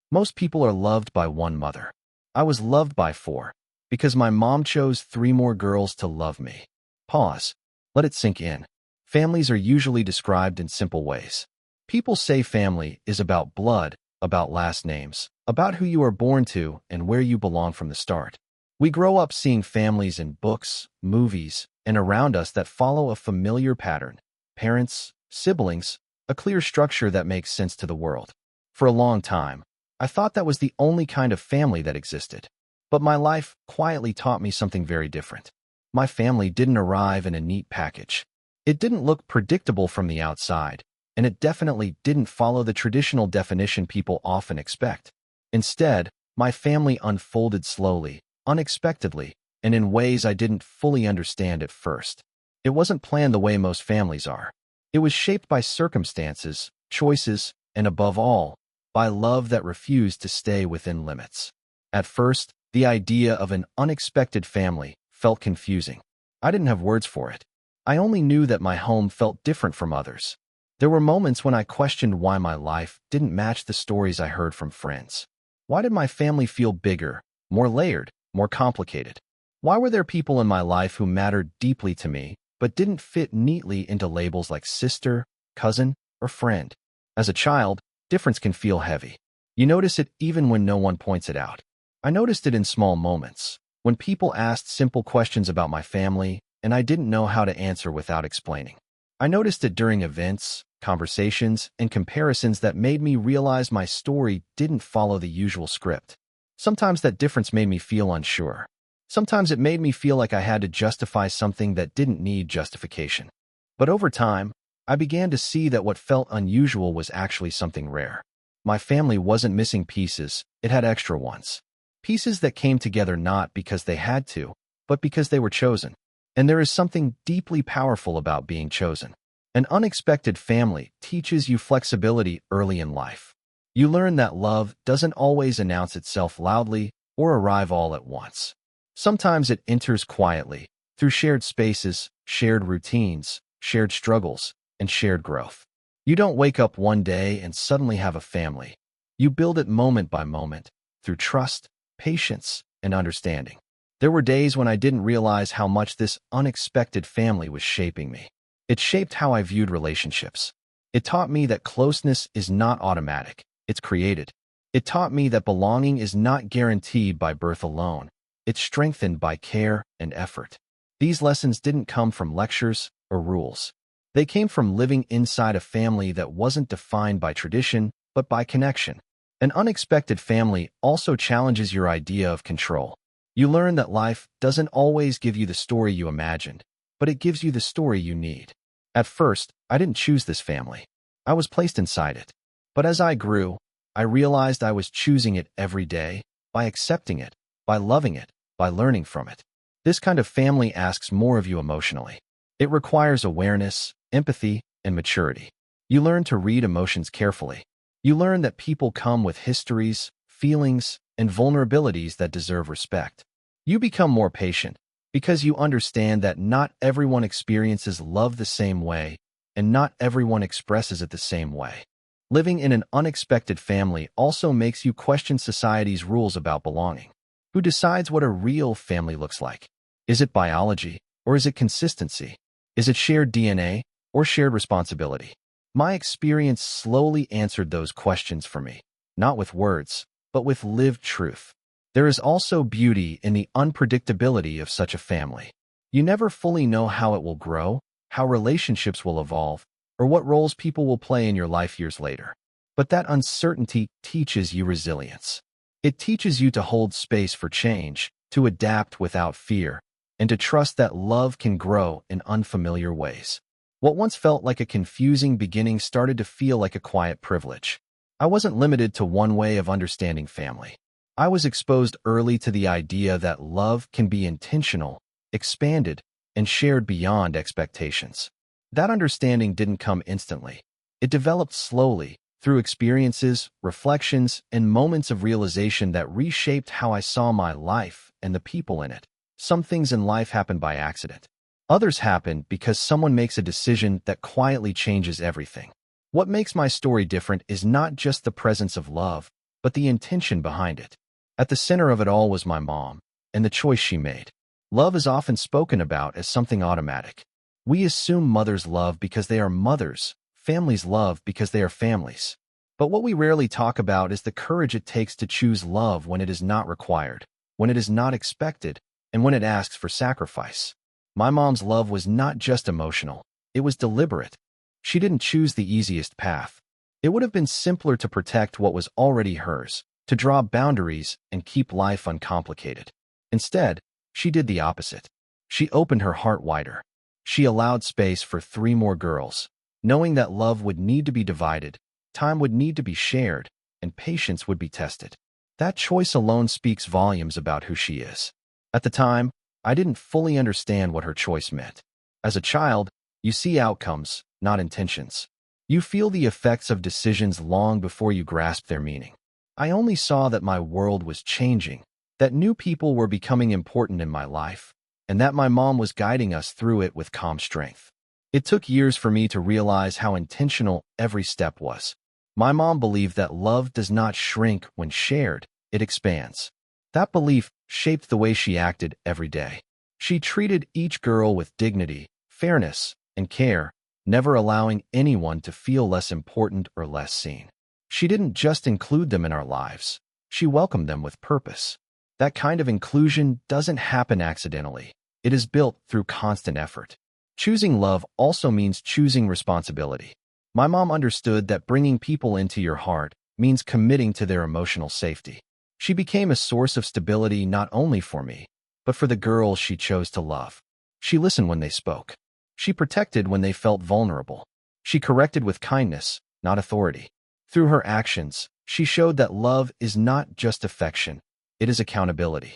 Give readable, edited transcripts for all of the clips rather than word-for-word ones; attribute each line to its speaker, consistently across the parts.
Speaker 1: Most people are loved by one mother. I was loved by four, because my mom chose three more girls to love me. Pause. Let it sink in. Families are usually described in simple ways. People say family is about blood, about last names, about who you are born to and where you belong from the start. We grow up seeing families in books, movies, and around us that follow a familiar pattern. Parents, siblings, a clear structure that makes sense to the world. For a long time, I thought that was the only kind of family that existed. But my life quietly taught me something very different. My family didn't arrive in a neat package. It didn't look predictable from the outside, and it definitely didn't follow the traditional definition people often expect. Instead, my family unfolded slowly, unexpectedly, and in ways I didn't fully understand at first. It wasn't planned the way most families are. It was shaped by circumstances, choices, and above all, by love that refused to stay within limits. At first, the idea of an unexpected family felt confusing. I didn't have words for it. I only knew that my home felt different from others. There were moments when I questioned why my life didn't match the stories I heard from friends. Why did my family feel bigger, more layered, more complicated? Why were there people in my life who mattered deeply to me, but didn't fit neatly into labels like sister, cousin, or friend? As a child, difference can feel heavy. You notice it even when no one points it out. I noticed it in small moments, when people asked simple questions about my family, and I didn't know how to answer without explaining. I noticed it during events, conversations, and comparisons that made me realize my story didn't follow the usual script. Sometimes that difference made me feel unsure. Sometimes it made me feel like I had to justify something that didn't need justification. But over time, I began to see that what felt unusual was actually something rare. My family wasn't missing pieces, it had extra ones. Pieces that came together not because they had to, but because they were chosen. And there is something deeply powerful about being chosen. An unexpected family teaches you flexibility early in life. You learn that love doesn't always announce itself loudly or arrive all at once. Sometimes it enters quietly, through shared spaces, shared routines, shared struggles, and shared growth. You don't wake up one day and suddenly have a family. You build it moment by moment, through trust, patience, and understanding. There were days when I didn't realize how much this unexpected family was shaping me. It shaped how I viewed relationships. It taught me that closeness is not automatic, it's created. It taught me that belonging is not guaranteed by birth alone. It's strengthened by care and effort. These lessons didn't come from lectures or rules. They came from living inside a family that wasn't defined by tradition, but by connection. An unexpected family also challenges your idea of control. You learn that life doesn't always give you the story you imagined, but it gives you the story you need. At first, I didn't choose this family. I was placed inside it. But as I grew, I realized I was choosing it every day, by accepting it, by loving it, by learning from it. This kind of family asks more of you emotionally. It requires awareness, empathy, and maturity. You learn to read emotions carefully. You learn that people come with histories, feelings, and vulnerabilities that deserve respect. You become more patient because you understand that not everyone experiences love the same way, and not everyone expresses it the same way. Living in an unexpected family also makes you question society's rules about belonging. Who decides what a real family looks like? Is it biology, or is it consistency? Is it shared DNA, or shared responsibility? My experience slowly answered those questions for me, not with words, but with lived truth. There is also beauty in the unpredictability of such a family. You never fully know how it will grow, how relationships will evolve, or what roles people will play in your life years later. But that uncertainty teaches you resilience. It teaches you to hold space for change, to adapt without fear, and to trust that love can grow in unfamiliar ways. What once felt like a confusing beginning started to feel like a quiet privilege. I wasn't limited to one way of understanding family. I was exposed early to the idea that love can be intentional, expanded, and shared beyond expectations. That understanding didn't come instantly. It developed slowly, through experiences, reflections, and moments of realization that reshaped how I saw my life and the people in it. Some things in life happen by accident. Others happen because someone makes a decision that quietly changes everything. What makes my story different is not just the presence of love, but the intention behind it. At the center of it all was my mom, and the choice she made. Love is often spoken about as something automatic. We assume mothers love because they are mothers, families love because they are families. But what we rarely talk about is the courage it takes to choose love when it is not required, when it is not expected, and when it asks for sacrifice. My mom's love was not just emotional, it was deliberate. She didn't choose the easiest path. It would have been simpler to protect what was already hers, to draw boundaries and keep life uncomplicated. Instead, she did the opposite. She opened her heart wider. She allowed space for 3 more girls, knowing that love would need to be divided, time would need to be shared, and patience would be tested. That choice alone speaks volumes about who she is. At the time, I didn't fully understand what her choice meant. As a child, you see outcomes, not intentions. You feel the effects of decisions long before you grasp their meaning. I only saw that my world was changing, that new people were becoming important in my life, and that my mom was guiding us through it with calm strength. It took years for me to realize how intentional every step was. My mom believed that love does not shrink when shared, it expands. That belief shaped the way she acted every day. She treated each girl with dignity, fairness, and care, never allowing anyone to feel less important or less seen. She didn't just include them in our lives, she welcomed them with purpose. That kind of inclusion doesn't happen accidentally. It is built through constant effort. Choosing love also means choosing responsibility. My mom understood that bringing people into your heart means committing to their emotional safety. She became a source of stability not only for me, but for the girls she chose to love. She listened when they spoke. She protected when they felt vulnerable. She corrected with kindness, not authority. Through her actions, she showed that love is not just affection, it is accountability.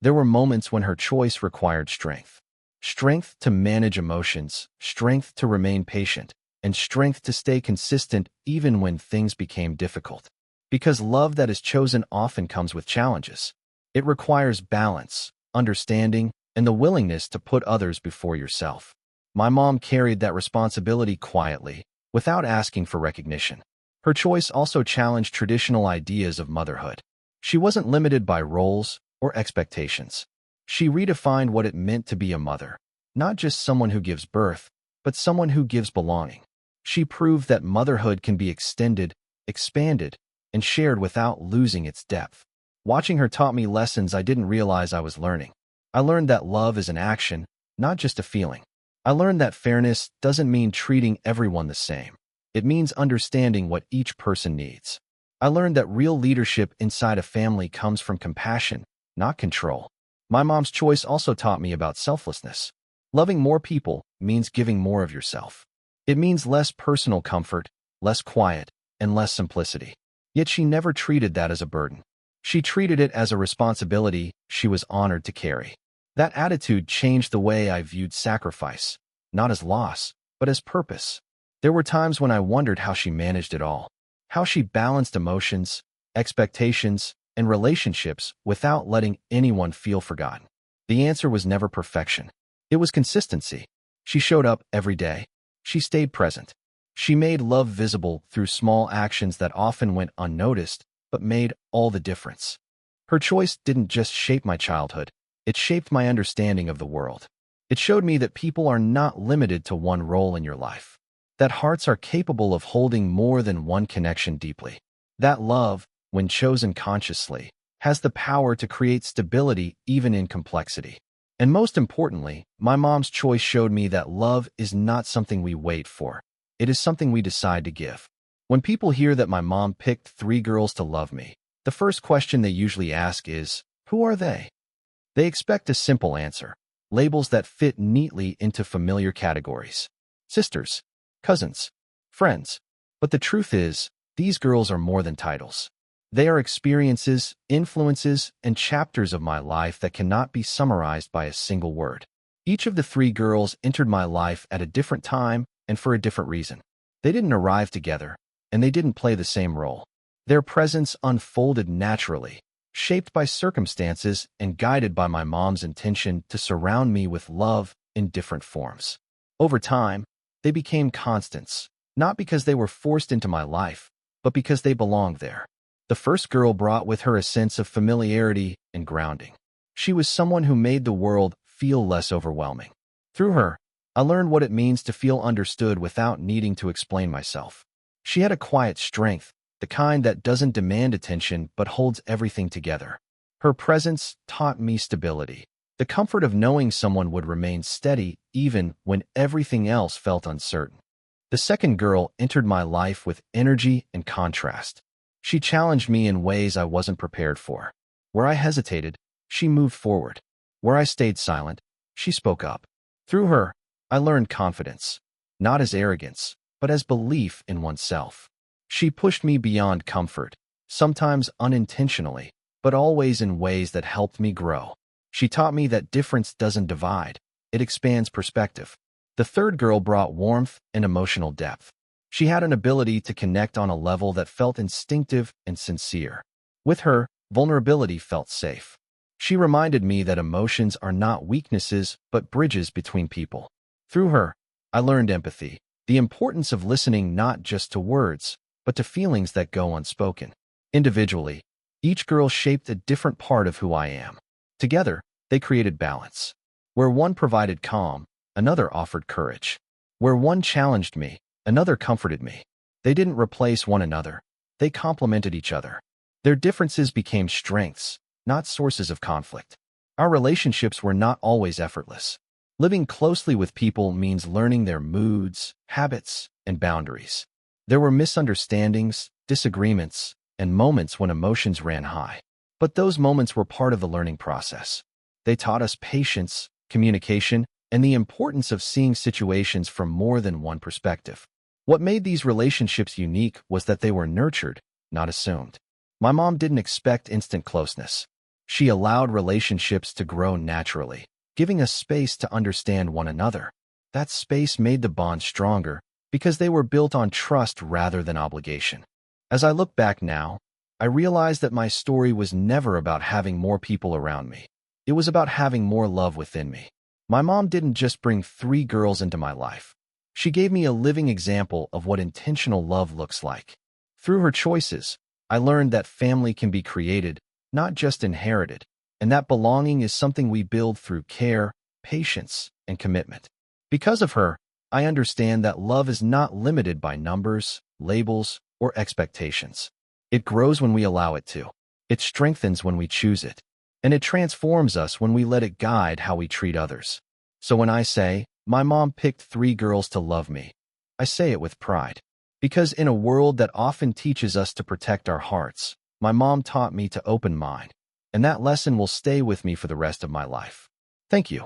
Speaker 1: There were moments when her choice required strength. Strength to manage emotions, strength to remain patient, and strength to stay consistent even when things became difficult. Because love that is chosen often comes with challenges. It requires balance, understanding, and the willingness to put others before yourself. My mom carried that responsibility quietly, without asking for recognition. Her choice also challenged traditional ideas of motherhood. She wasn't limited by roles or expectations. She redefined what it meant to be a mother, not just someone who gives birth, but someone who gives belonging. She proved that motherhood can be extended, expanded, and shared without losing its depth. Watching her taught me lessons I didn't realize I was learning. I learned that love is an action, not just a feeling. I learned that fairness doesn't mean treating everyone the same. It means understanding what each person needs. I learned that real leadership inside a family comes from compassion, not control. My mom's choice also taught me about selflessness. Loving more people means giving more of yourself. It means less personal comfort, less quiet, and less simplicity. Yet she never treated that as a burden. She treated it as a responsibility she was honored to carry. That attitude changed the way I viewed sacrifice, not as loss, but as purpose. There were times when I wondered how she managed it all, how she balanced emotions, expectations, and relationships without letting anyone feel forgotten. The answer was never perfection. It was consistency. She showed up every day. She stayed present. She made love visible through small actions that often went unnoticed, but made all the difference. Her choice didn't just shape my childhood, it shaped my understanding of the world. It showed me that people are not limited to one role in your life, that hearts are capable of holding more than one connection deeply, that love, when chosen consciously, has the power to create stability even in complexity. And most importantly, my mom's choice showed me that love is not something we wait for. It is something we decide to give. When people hear that my mom picked 3 girls to love me, the first question they usually ask is, who are they? They expect a simple answer, labels that fit neatly into familiar categories. Sisters, cousins, friends. But the truth is, these girls are more than titles. They are experiences, influences, and chapters of my life that cannot be summarized by a single word. Each of the 3 girls entered my life at a different time and for a different reason. They didn't arrive together, and they didn't play the same role. Their presence unfolded naturally, shaped by circumstances and guided by my mom's intention to surround me with love in different forms. Over time, they became constants, not because they were forced into my life, but because they belonged there. The first girl brought with her a sense of familiarity and grounding. She was someone who made the world feel less overwhelming. Through her, I learned what it means to feel understood without needing to explain myself. She had a quiet strength, the kind that doesn't demand attention but holds everything together. Her presence taught me stability, the comfort of knowing someone would remain steady even when everything else felt uncertain. The second girl entered my life with energy and contrast. She challenged me in ways I wasn't prepared for. Where I hesitated, she moved forward. Where I stayed silent, she spoke up. Through her, I learned confidence, not as arrogance, but as belief in oneself. She pushed me beyond comfort, sometimes unintentionally, but always in ways that helped me grow. She taught me that difference doesn't divide, it expands perspective. The third girl brought warmth and emotional depth. She had an ability to connect on a level that felt instinctive and sincere. With her, vulnerability felt safe. She reminded me that emotions are not weaknesses but bridges between people. Through her, I learned empathy, the importance of listening not just to words, but to feelings that go unspoken. Individually, each girl shaped a different part of who I am. Together, they created balance. Where one provided calm, another offered courage. Where one challenged me, another comforted me. They didn't replace one another. They complemented each other. Their differences became strengths, not sources of conflict. Our relationships were not always effortless. Living closely with people means learning their moods, habits, and boundaries. There were misunderstandings, disagreements, and moments when emotions ran high. But those moments were part of the learning process. They taught us patience, communication, and the importance of seeing situations from more than one perspective. What made these relationships unique was that they were nurtured, not assumed. My mom didn't expect instant closeness. She allowed relationships to grow naturally, giving us space to understand one another. That space made the bond stronger because they were built on trust rather than obligation. As I look back now, I realize that my story was never about having more people around me. It was about having more love within me. My mom didn't just bring 3 girls into my life. She gave me a living example of what intentional love looks like. Through her choices, I learned that family can be created, not just inherited, and that belonging is something we build through care, patience, and commitment. Because of her, I understand that love is not limited by numbers, labels, or expectations. It grows when we allow it to. It strengthens when we choose it. And it transforms us when we let it guide how we treat others. So when I say, my mom picked 3 girls to love me, I say it with pride. Because in a world that often teaches us to protect our hearts, my mom taught me to open mine. And that lesson will stay with me for the rest of my life. Thank you.